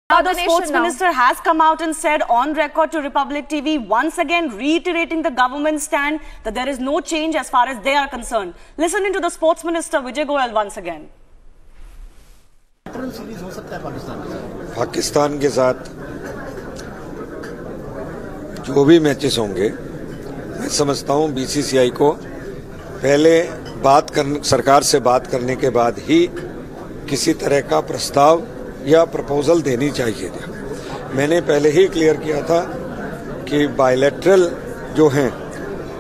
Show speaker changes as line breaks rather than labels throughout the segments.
The sports minister has come out and said on record to Republic TV, once again reiterating the government's stand that there is no change as far as they are concerned. Listening to the sports minister Vijay Goyal once again.
Pakistan के साथ जो भी matches होंगे, मैं समझता हूं BCCI को पहले सरकार से बात करने के बाद ही किसी तरह का प्रस्ताव या प्रपोजल देनी चाहिए थी। मैंने पहले ही क्लियर किया था कि बायलैटरल जो हैं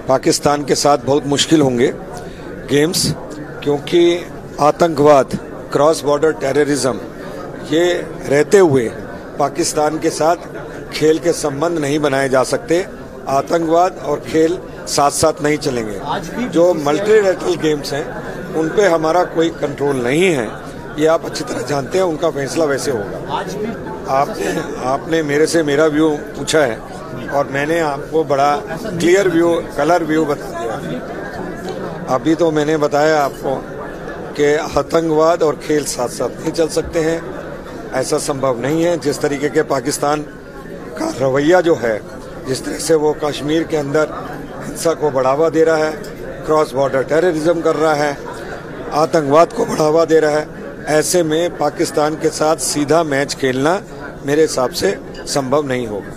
पाकिस्तान के साथ बहुत मुश्किल होंगे गेम्स, क्योंकि आतंकवाद, क्रॉस बॉर्डर टेररिज्म ये रहते हुए पाकिस्तान के साथ खेल के संबंध नहीं बनाए जा सकते। आतंकवाद और खेल साथ साथ नहीं चलेंगे। जो मल्टीलैटरल गेम्स हैं उन पे हमारा कोई कंट्रोल नहीं है, ये आप अच्छी तरह जानते हैं। उनका फैसला वैसे होगा। आपने मेरे से मेरा व्यू पूछा है और मैंने आपको बड़ा क्लियर व्यू, कलर व्यू बता दिया। अभी तो मैंने बताया आपको कि आतंकवाद और खेल साथ साथ नहीं चल सकते हैं, ऐसा संभव नहीं है। जिस तरीके के पाकिस्तान का रवैया जो है, जिस तरह से वो कश्मीर के अंदर हिंसा को बढ़ावा दे रहा है, क्रॉस बॉर्डर टेररिज्म कर रहा है, आतंकवाद को बढ़ावा दे रहा है, ऐसे में पाकिस्तान के साथ सीधा मैच खेलना मेरे हिसाब से संभव नहीं होगा।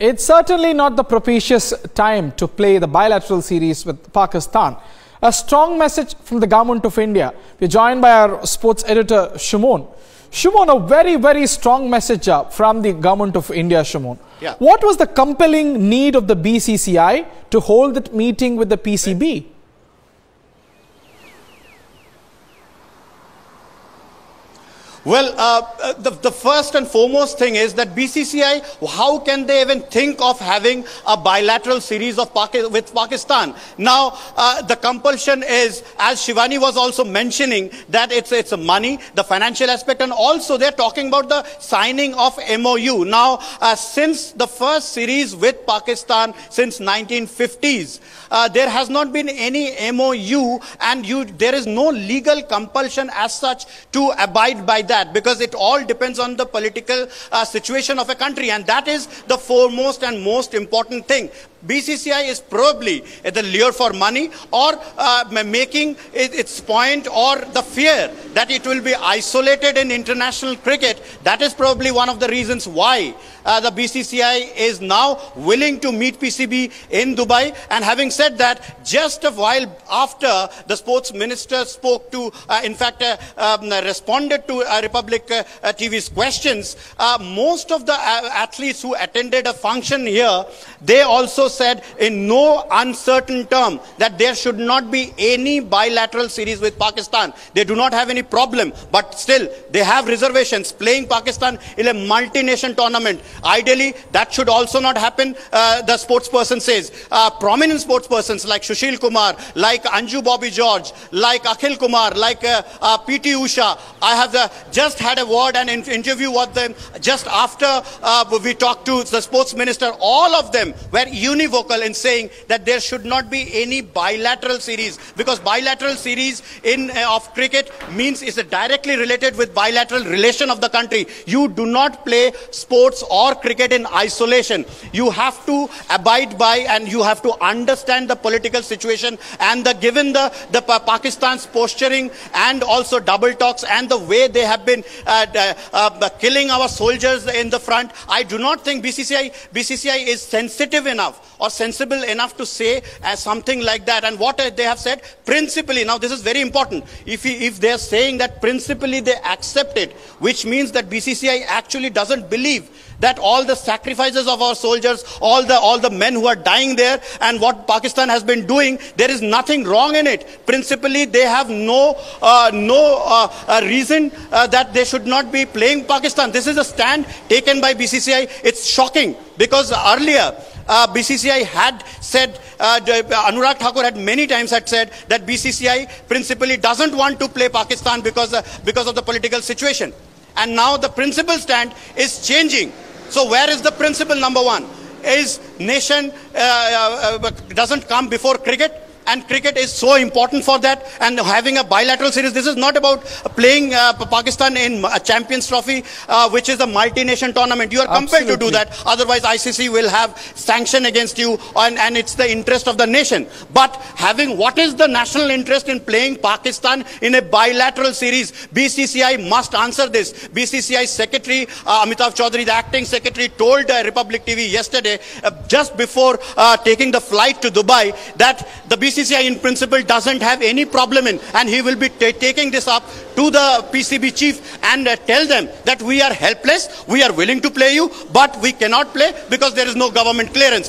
It's certainly not the propitious time to play the bilateral series with Pakistan. A strong message from the government of India. We're joined by our sports editor Shumon. Shumon, a very, very strong message from the government of India, Shumon.
Yeah.
What was the compelling need of the BCCI to hold that meeting with the PCB?
Well, the first and foremost thing is that BCCI, how can they even think of having a bilateral series of with Pakistan? Now, the compulsion is, as Shivani was also mentioning, that it's money, the financial aspect, and also they're talking about the signing of MOU. Now, since the first series with Pakistan since 1950s, there has not been any MOU, and there is no legal compulsion as such to abide by that, because it all depends on the political situation of a country, and that is the foremost and most important thing. BCCI is probably at the lure for money, or making its point, or the fear that it will be isolated in international cricket. That is probably one of the reasons why the BCCI is now willing to meet PCB in Dubai. And having said that, just a while after the sports minister spoke to, responded to Republic TV's questions, most of the athletes who attended a function here, they also said in no uncertain term that there should not be any bilateral series with Pakistan. They do not have any problem, but still they have reservations playing Pakistan in a multi-nation tournament. Ideally, that should also not happen, the sportsperson says. Prominent sportspersons like Sushil Kumar, like Anju Bobby George, like Akhil Kumar, like PT Usha. I have just had a word and interview with them just after we talked to the sports minister. All of them were univocal in saying that there should not be any bilateral series, because bilateral series of cricket means is directly related with bilateral relation of the country. You do not play sports or cricket in isolation. You have to abide by, and you have to understand the political situation, and given the Pakistan's posturing and also double talks and the way they have been killing our soldiers in the front, I do not think BCCI is sensitive enough or sensible enough to say something like that. And what they have said, principally, now this is very important, if they are saying that principally they accept it, which means that BCCI actually doesn't believe that all the sacrifices of our soldiers, all the men who are dying there, and what Pakistan has been doing, there is nothing wrong in it. Principally, they have no reason that they should not be playing Pakistan. This is a stand taken by BCCI. It's shocking, because earlier BCCI had said, Anurag Thakur had many times said that BCCI principally doesn't want to play Pakistan because of the political situation. And now the principal stand is changing. So where is the principle? Number one is nation doesn't come before cricket. and cricket is so important for that, and having a bilateral series. This is not about playing Pakistan in a Champions Trophy, which is a multi-nation tournament. You are compelled to do that. Otherwise, ICC will have sanction against you, and it's the interest of the nation. But having what is the national interest in playing Pakistan in a bilateral series? BCCI must answer this. BCCI Secretary Amitav Chaudhary, the acting secretary, told Republic TV yesterday, just before taking the flight to Dubai, that the BCCI in principle doesn't have any problem in, and he will be taking this up to the PCB chief and tell them that we are helpless, we are willing to play you, but we cannot play because there is no government clearance.